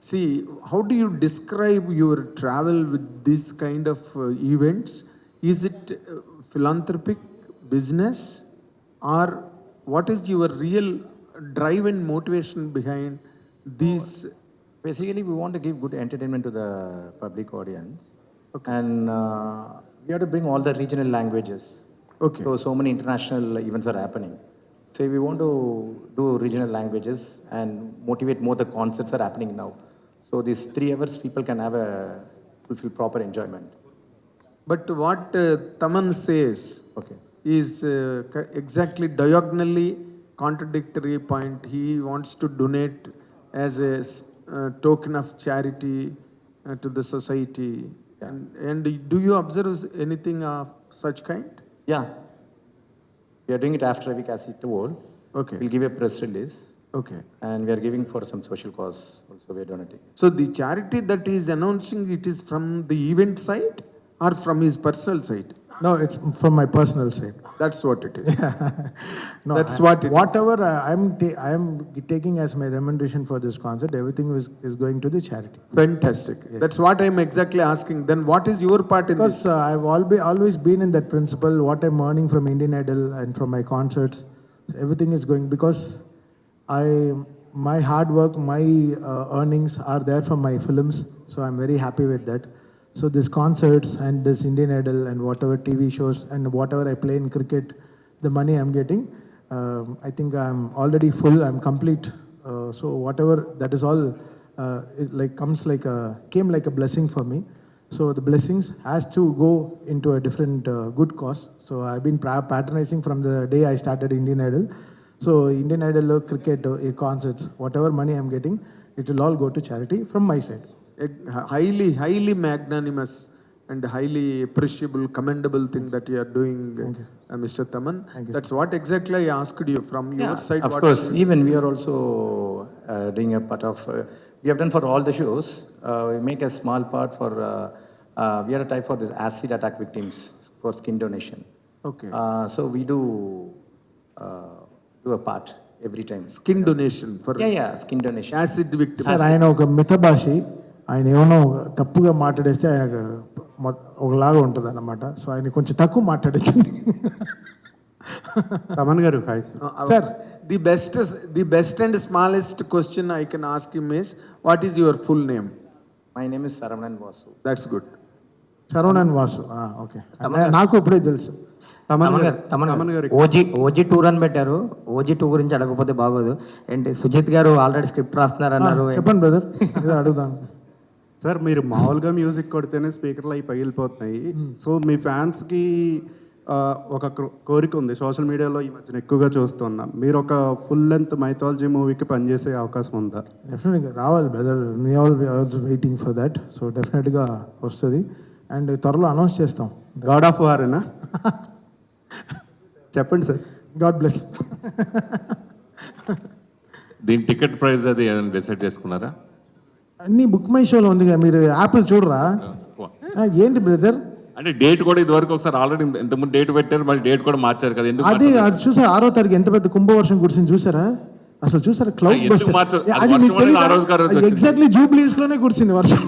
See, how do you describe your travel with this kind of events? Is it philanthropic business, or what is your real drive and motivation behind these? Basically, we want to give good entertainment to the public audience, Okay. and we have to bring all the regional languages. Okay. So many international events are happening. So we want to do regional languages and motivate more. The concerts are happening now. So these 3 hours, people can have a fulfill proper enjoyment. But what Taman says Okay. is exactly diagonally contradictory point. He wants to donate as a token of charity to the society. Yeah. And do you observe anything of such kind? Yeah. We are doing it after a week, as he told. Okay. We'll give a press release, Okay. and we are giving for some social cause. Also, we are donating. So the charity that he is announcing, it is from the event side or from his personal side? No, it's from my personal side. That's what it is. No, That's what it is. whatever I am taking as my remuneration for this concert, everything is going to the charity. Fantastic. That's what I'm exactly asking. Then what is your part in this? Because I've always been in that principle. What I'm earning from Indian Idol and from my concerts, everything is going because my hard work, my earnings are there from my films. So I'm very happy with that. So this concerts and this Indian Idol and whatever TV shows and whatever I play in cricket, the money I'm getting, I think I'm already full. I'm complete. So whatever that is all, it like came like a blessing for me. So the blessings has to go into a different good cause. So I've been patronizing from the day I started Indian Idol. So Indian Idol, cricket, concerts, whatever money I'm getting, it will all go to charity from my side. A highly magnanimous and highly appreciable, commendable thing that you are doing, Mr. Taman. That's what exactly I asked you from your side. Of what course, even we are also doing a part of, we have done for all the shows, we make a small part for, we are a type for this acid attack victims for skin donation. Okay. So we do a part every time. Skin donation for Yeah, skin donation. acid victims. Sir ఆయన ఒక మితభాషి ఆయన ఏమన్నా తప్పుగా మాట్లాడేస్తే ఆయన ఒకలాగా ఉంటుంది అన్నమాట so ఆయన కొంచెం తక్కువ మాట్లాడచ్చు తమన్ గారు hi sir Sir, the best and smallest question I can ask him is, what is your full name? My name is Saravanan Vasu. That's good. Saravanan Vasu okay నాకు ఇప్పుడే తెలుసు తమన్ గారు ఓజీ టూర్ అని పెట్టారు. ఓజీ టూ గురించి అడగకపోతే బాగోదు. ఏంటి సుజిత్ గారు ఆల్రెడీ స్క్రిప్ట్ రాస్తున్నారు అన్నారు. చెప్పండి బ్రదర్ ఏదో అడుగుతాను సార్ మీరు మామూలుగా మ్యూజిక్ కొడితేనే స్పీకర్లు అవి పగిలిపోతున్నాయి. సో మీ ఫ్యాన్స్కి ఒక కోరిక ఉంది, సోషల్ మీడియాలో ఈ మధ్యన ఎక్కువగా చూస్తున్నాం. మీరు ఒక ఫుల్ లెంత్ మైథాలజీ మూవీకి పనిచేసే అవకాశం ఉందా? డెఫినెట్గా రావాలి బ్రదర్, మీ all waiting for that. So డెఫినెట్గా వస్తుంది అండ్ త్వరలో అనౌన్స్ చేస్తాం. గాడ్ ఆఫ్ వారేనా? చెప్పండి సార్. God bless. దీని టికెట్ ప్రైస్ అది ఏదైనా డిసైడ్ చేసుకున్నారా? అన్నీ బుక్ మై షోలో ఉందిగా, మీరు యాప్లు చూడరా? ఏంటి బ్రదర్ అంటే డేట్ కూడా ఇది వరకు ఒకసారి ఆల్రెడీ ఇంతకుముందు డేట్ పెట్టారు, మళ్ళీ డేట్ కూడా మార్చారు కదా, ఎందుకు అది చూసారా? 6వ తారీఖు ఎంత పెద్ద కుంభవర్షం కురిసింది చూసారా? అసలు చూసారా? క్లౌడ్ ఎందుకు మార్చారు? అది వర్షం అనేది ఆ రోజు కాదు వచ్చింది. ఎగ్జాక్ట్లీ జూబ్లీస్ లోనే కురిసింది వర్షం.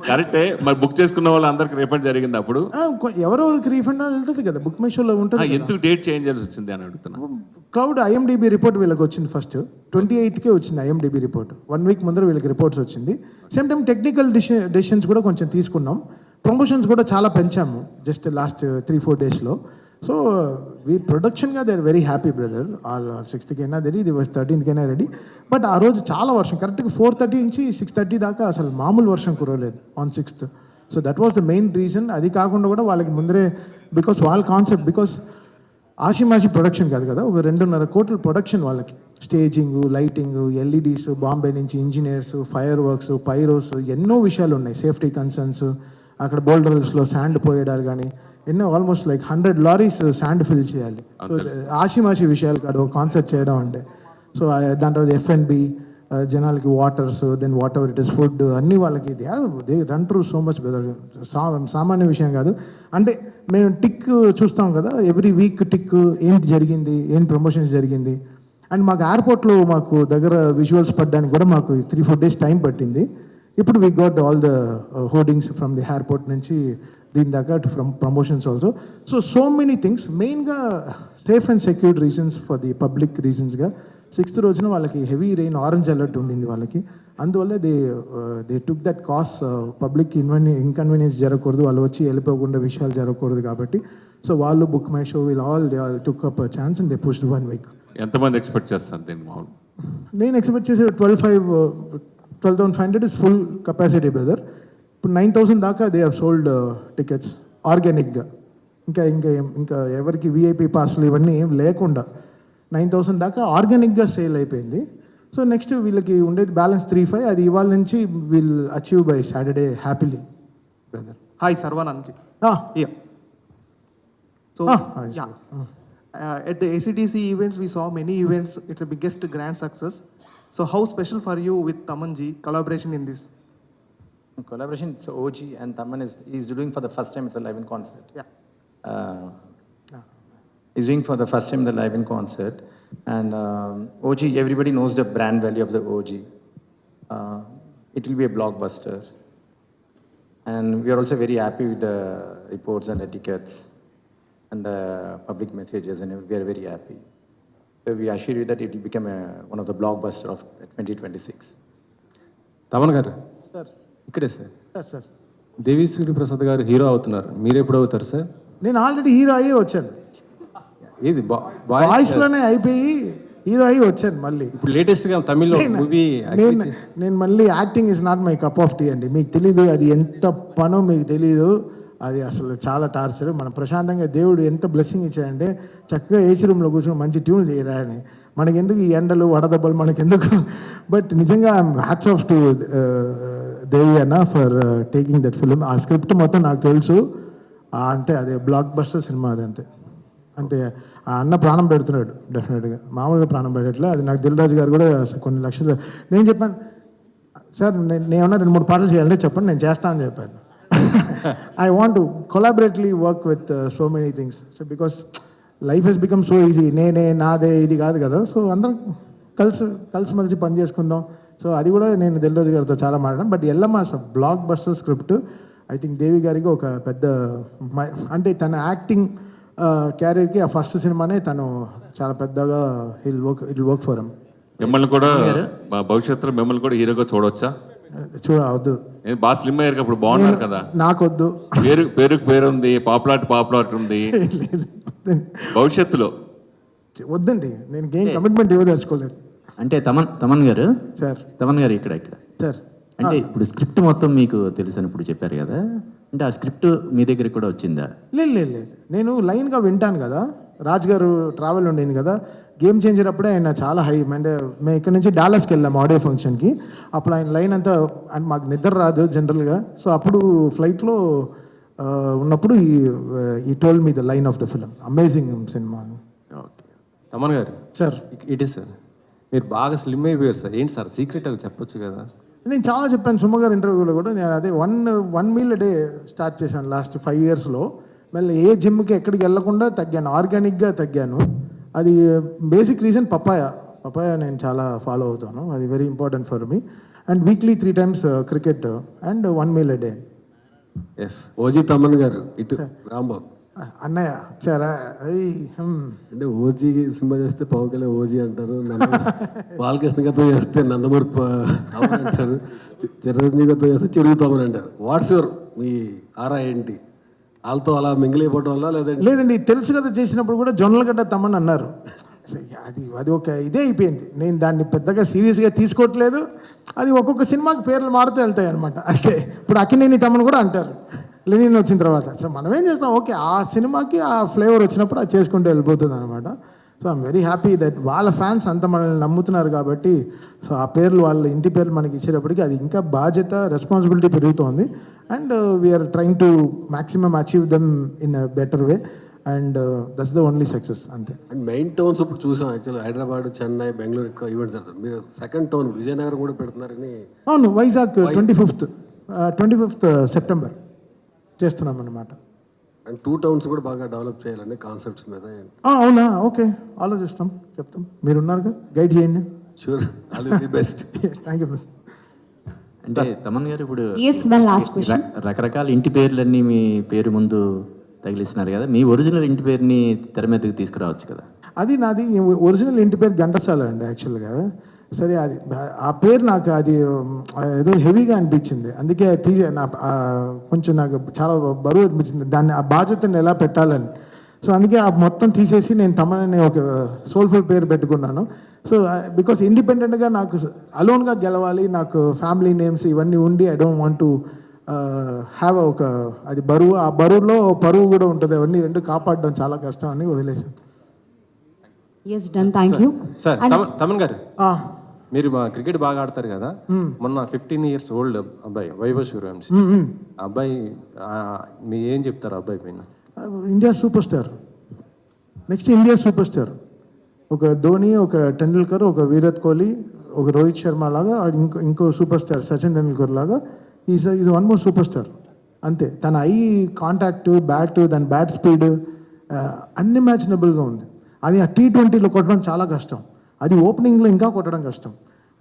కరెక్టే. మరి బుక్ చేసుకున్న వాళ్ళందరికి రిఫండ్ జరిగింది అప్పుడు? ఎవరెవరికి రీఫండ్ వెళ్తుంది కదా, బుక్ మై షోలో ఉంటుంది. ఎందుకు డేట్ చేంజ్ చేయాల్సి వచ్చింది అని అడుగుతున్నా. క్లౌడ్ IMDb రిపోర్ట్ వీళ్ళకి వచ్చింది ఫస్ట్ 28కే వచ్చింది IMDb రిపోర్ట్. 1 వీక్ ముందర వీళ్ళకి రిపోర్ట్స్ వచ్చింది. సేమ్ టైం టెక్నికల్ డెసిషన్స్ కూడా కొంచెం తీసుకున్నాం. ప్రమోషన్స్ కూడా చాలా పెంచాము జస్ట్ లాస్ట్ 3-4 డేస్లో. సో వీ ప్రొడక్షన్గా they are very happy brother. All 6th ready, reverse 13th ready. But ఆ రోజు చాలా వర్షం, కరెక్ట్గా 4:30 నుంచి 6:30 దాకా అసలు మామూలు వర్షం కురవలేదు on 6th. So that was the main reason. అది కాకుండా కూడా వాళ్ళకి ముందరే బికాస్ వాళ్ళ కాన్సెప్ట్, బికాస్ ఆషిమాషి ప్రొడక్షన్ కాదు కదా, ఒక 2.5 కోట్ల ప్రొడక్షన్ వాళ్ళకి. స్టేజింగ్, లైటింగ్, LEDs, బాంబే నుంచి ఇంజనీర్స్, ఫైర్ వర్క్స్, పైరోస్, ఎన్నో విషయాలు ఉన్నాయి. సేఫ్టీ కన్సర్న్స్, అక్కడ బోల్డర్స్లో శాండ్ పోయడాలు కానీ ఎన్నో, almost like 100 lorries sand fill చేయాలి. సో ఆషిమాషి విషయాలు కాదు ఒక కాన్సర్ట్ చేయడం అంటే. సో దాని తర్వాత F&B, జనాలకి waters, then whatever it is food, అన్నీ వాళ్ళకి they run through so much brother. సామాన్య విషయం కాదు. అంటే మేము టిక్ చూస్తాం కదా, ఎవ్రీ వీక్ టిక్ ఏంటి జరిగింది, ఏం ప్రమోషన్స్ జరిగింది. అండ్ మాకు ఎయిర్పోర్ట్లో మాకు దగ్గర విజువల్స్ పడడానికి కూడా మాకు 3-4 days టైం పట్టింది. ఇప్పుడు we got all the hoardings from the airport నుంచి దీని దాకా from promotions also. So many things, మెయిన్గా safe and secured reasons for the public రీజన్స్గా 6th రోజున వాళ్ళకి హెవీ రెయిన్, ఆరెంజ్ అలర్ట్ ఉండింది వాళ్ళకి. అందువల్ల they took that cos, public inconvenience జరగకూడదు, వాళ్ళు వచ్చి వెళ్ళిపోకుండా విషయాలు జరగకూడదు కాబట్టి. సో వాళ్ళు book my show will all they all took up chance and they pushed 1 week. ఎంతమంది ఎక్స్పెక్ట్ చేస్తారు దీన్ని మామూలు? నేను ఎక్స్పెక్ట్ చేసే 12,500 ఇస్ ఫుల్ కెపాసిటీ బ్రదర్. ఇప్పుడు 9,000 దాకా దే హ్యావ్ సోల్డ్ టికెట్స్ ఆర్గానిక్గా. ఇంకా ఎవరికి విఐపి పాస్లు ఇవన్నీ ఏం లేకుండా 9,000 దాకా ఆర్గానిక్గా సేల్ అయిపోయింది. సో నెక్స్ట్ వీళ్ళకి ఉండేది బ్యాలెన్స్ 3,500, అది ఇవాళ నుంచి will achieve by Saturday happily brother. Hi, Sarvanandji. Yeah. So, at the ACDC events, we saw many events. It's the biggest grand success. So, how special for you with Tamanji collaboration in this? Collaboration, it's OG and Taman is doing for the first time, it's a live in concert. Yeah. He's doing for the first time the live in concert. And OG, everybody knows the brand value of the OG. It will be a blockbuster. And we are also very happy with the reports and the tickets and the public messages, and we are very happy. So we assure you that it will become one of the blockbuster of 2026. Thaman గారు sir ఇక్కడే sir. Sir Devi Sri Prasad గారు hero అవుతున్నారు, మీరు ఎప్పుడు అవుతారు sir? నేను already hero అయ్యి వచ్చాను, ఏది వాయిస్లోనే అయిపోయి హీరో అయ్యి వచ్చాను మళ్ళీ. ఇప్పుడు లేటెస్ట్గా తమిళ్లో మూవీ నేను మళ్ళీ acting is not my cup of tea అండి. మీకు తెలీదు అది ఎంత పనో, మీకు తెలీదు. అది అసలు చాలా టార్చర్. మనం ప్రశాంతంగా దేవుడు ఎంత బ్లెస్సింగ్ ఇచ్చాడంటే చక్కగా ఏసీ రూమ్లో కూర్చొని మంచి ట్యూన్ చేయరా అని. మనకెందుకు ఈ ఎండలు వడదెబ్బలు మనకెందుకు? బట్ నిజంగా హ్యాట్స్ ఆఫ్ టు దేవి అన్న ఫర్ టేకింగ్ దట్ ఫిల్మ్. ఆ స్క్రిప్ట్ మొత్తం నాకు తెలుసు. అంటే అదే బ్లాక్ బస్టర్ సినిమా, అది అంతే. అంతే ఆ అన్న ప్రాణం పెడుతున్నాడు డెఫినెట్గా, మామూలుగా ప్రాణం పెట్టట్లే. అది నాకు దిల్ రాజు గారు కూడా కొన్ని లక్షలు. నేను చెప్పాను సార్, నేను ఏమన్నా 2-3 పాటలు చేయాలంటే చెప్పండి, నేను చేస్తాను అని చెప్పాను. I want to collaboratively work with so many things. So because life has become so easy, నేనే నాదే ఇది కాదు కదా. సో అందరం కలిసిమెలిసి పని చేసుకుందాం. సో అది కూడా నేను దిల్ రాజు గారితో చాలా మాట్లాడాను. But Yellamma blockbuster script. I think Devi గారికి ఒక పెద్ద, అంటే తన యాక్టింగ్ క్యారియర్కి ఆ ఫస్ట్ సినిమానే తను చాలా పెద్దగా ఇట్ వర్క్ ఫర్ హిమ్. మిమ్మల్ని కూడా మా భవిష్యత్తులో మిమ్మల్ని కూడా హీరోగా చూడవచ్చా? చూడవద్దు, నేను బాగా స్లిమ్ అయ్యారు, అప్పుడు బాగున్నారు కదా. నాకొద్దు. పేరు ఉంది, పాపులారిటీ ఉంది. భవిష్యత్తులో వద్దండి, నేను గేమ్ కమిట్మెంట్ ఇవ్వదలుచుకోలేదు. అంటే తమన్ గారు సార్ ఇక్కడ సార్ అంటే ఇప్పుడు స్క్రిప్ట్ మొత్తం మీకు తెలుసు అని ఇప్పుడు చెప్పారు కదా, అంటే ఆ స్క్రిప్ట్ మీ దగ్గరికి కూడా వచ్చిందా? లేదు, నేను లైన్గా వింటాను కదా. రాజ్ గారు ట్రావెల్ ఉండింది కదా, గేమ్ చేంజర్ అప్పుడే ఆయన చాలా హై. అంటే మేము ఇక్కడ నుంచి డాలస్కి వెళ్ళాము ఆడియో ఫంక్షన్కి. అప్పుడు ఆయన లైన్ అంతా, అండ్ మాకు నిద్ర రాదు జనరల్గా. సో అప్పుడు ఫ్లైట్లో ఉన్నప్పుడు ఈ told me the line of the film. Amazing cinema. Okay Thaman గారు సార్, ఇట్ ఈస్ సార్, మీరు బాగా స్లిమ్ అయిపోయారు సార్. ఏంటి సార్ సీక్రెట్ అది చెప్పొచ్చు కదా? నేను చాలా చెప్పాను సుమ గారు ఇంటర్వ్యూలో కూడా. నేను అదే వన్ మీల్ డే స్టార్ట్ చేశాను లాస్ట్ 5 yearsలో. మళ్ళీ ఏ జిమ్కి ఎక్కడికి వెళ్ళకుండా తగ్గాను, ఆర్గానిక్గా తగ్గాను. అది బేసిక్ రీజన్ పపాయ నేను చాలా ఫాలో అవుతాను. అది very important for me. And weekly 3 times cricket and 1 meal a day. Yes. OG Thaman గారు ఇటు రాంబాబు అన్నయ్య చారా అంటే ఓజీ సినిమా చేస్తే పవన్ కళ్యాణ్ ఓజీ అంటారు, బాలకృష్ణ గారితో చేస్తే నందమూరి తమన్ అంటారు, చిరంజీవి గారితో చేస్తే చిరుగు తమన్ అంటారు. వాట్స్ యువర్ మీ ఆరా ఏంటి? వాళ్ళతో అలా మింగిలిపోవడం వల్ల లేదండి, తెలుసు కదా చేసినప్పుడు కూడా జొన్నలగడ్డ తమన్ అన్నారు. అది ఒక ఇదే అయిపోయింది. నేను దాన్ని పెద్దగా సీరియస్గా తీసుకోవట్లేదు. అది ఒక్కొక్క సినిమాకి పేర్లు మారుతూ వెళ్తాయి అనమాట. అంటే ఇప్పుడు అక్కినేని తమన్ కూడా అంటారు లెనిన్ వచ్చిన తర్వాత. సో మనం ఏం చేస్తాం, ఓకే ఆ సినిమాకి ఆ ఫ్లేవర్ వచ్చినప్పుడు అది చేసుకుంటూ వెళ్ళిపోతుంది అనమాట. So I'm very happy that వాళ్ళ ఫ్యాన్స్ అంత మనల్ని నమ్ముతున్నారు కాబట్టి. సో ఆ పేర్లు, వాళ్ళ ఇంటి పేర్లు మనకి ఇచ్చేటప్పటికి అది ఇంకా బాధ్యత, రెస్పాన్సిబిలిటీ పెరుగుతోంది. And we're trying to maximum achieve them in a better way. And that's the only success అంతే. అండ్ మెయిన్ టౌన్స్ ఇప్పుడు చూసాం యాక్చువల్లీ హైదరాబాద్, చెన్నై, బెంగళూరు ఎక్కువ ఈవెంట్స్ జరుగుతుంది. మీరు సెకండ్ టౌన్ విజయనగరం కూడా పెడుతున్నారని. అవును, వైజాగ్ 25th September చేస్తున్నాం అన్నమాట. అండ్ 2 towns కూడా బాగా డెవలప్ చేయాలండి కాన్సెప్ట్స్ మీద. అవునా, ఓకే, ఆలోచిస్తాం, చెప్తాం, మీరున్నారుగా, గైడ్ చేయండి. Sure, all the best. Thank you. అంటే తమన్ గారు ఇప్పుడు Yes, one last question. రకరకాల ఇంటి పేర్లన్నీ మీ పేరు ముందు తగిలిస్తున్నారు కదా, మీ ఒరిజినల్ ఇంటి పేరుని తెర మీదకి తీసుకురావచ్చు కదా. అది నాది ఒరిజినల్ ఇంటి పేరు ఘంటసాల అండి యాక్చువల్గా. సరే, అది ఆ పేరు నాకు అది ఏదో హెవీగా అనిపించింది, అందుకే కొంచెం నాకు చాలా బరువు అనిపించింది దాన్ని, ఆ బాధ్యతను ఎలా పెట్టాలని. సో అందుకే ఆ మొత్తం తీసేసి నేను తమన్ ఒక సోల్ఫుల్ పేరు పెట్టుకున్నాను. సో బికాస్ ఇండిపెండెంట్గా నాకు అలోన్గా గెలవాలి, నాకు ఫ్యామిలీ నేమ్స్ ఇవన్నీ ఉండి I don't want to have ఒక అది బరువు, ఆ బరువులో పరువు కూడా ఉంటుంది, అవన్నీ రెండు కాపాడడం చాలా కష్టం అని వదిలేసాను. Yes, done. Thank you. Sir Thaman గారు, ఆ, మీరు మా క్రికెట్ బాగా ఆడతారు కదా, మొన్న 15 years ఓల్డ్ అబ్బాయి వైభవ్ సూర్యవంశీ, ఆ అబ్బాయి మీ ఏం చెప్తారు అబ్బాయి పైన? India super star, next India super star. ఒక ధోని, ఒక టెండూల్కర్, ఒక విరాట్ కోహ్లీ, ఒక రోహిత్ శర్మ లాగా ఇంకో సూపర్ స్టార్ సచిన్ టెండూల్కర్ లాగా is one more super star. అంతే, తన ఐ కాంటాక్ట్, బ్యాట్, దాని బ్యాట్ స్పీడ్ అన్ఇమాజినబుల్గా ఉంది. అది ఆ T20లో కొట్టడం చాలా కష్టం, అది ఓపెనింగ్లో ఇంకా కొట్టడం కష్టం.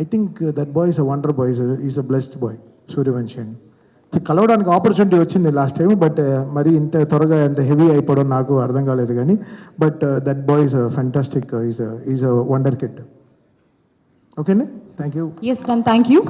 I think that boy is a wonder boy, is a blessed boy Suryavanshi అని. కలవడానికి ఆపర్చునిటీ వచ్చింది లాస్ట్ టైం, బట్ మరి ఇంత త్వరగా ఎంత హెవీ అయిపోవడం నాకు అర్థం కాలేదు కానీ, but that boy is fantastic, is a wonder kid. ఓకేనా, thank you. Yes, done. Thank you.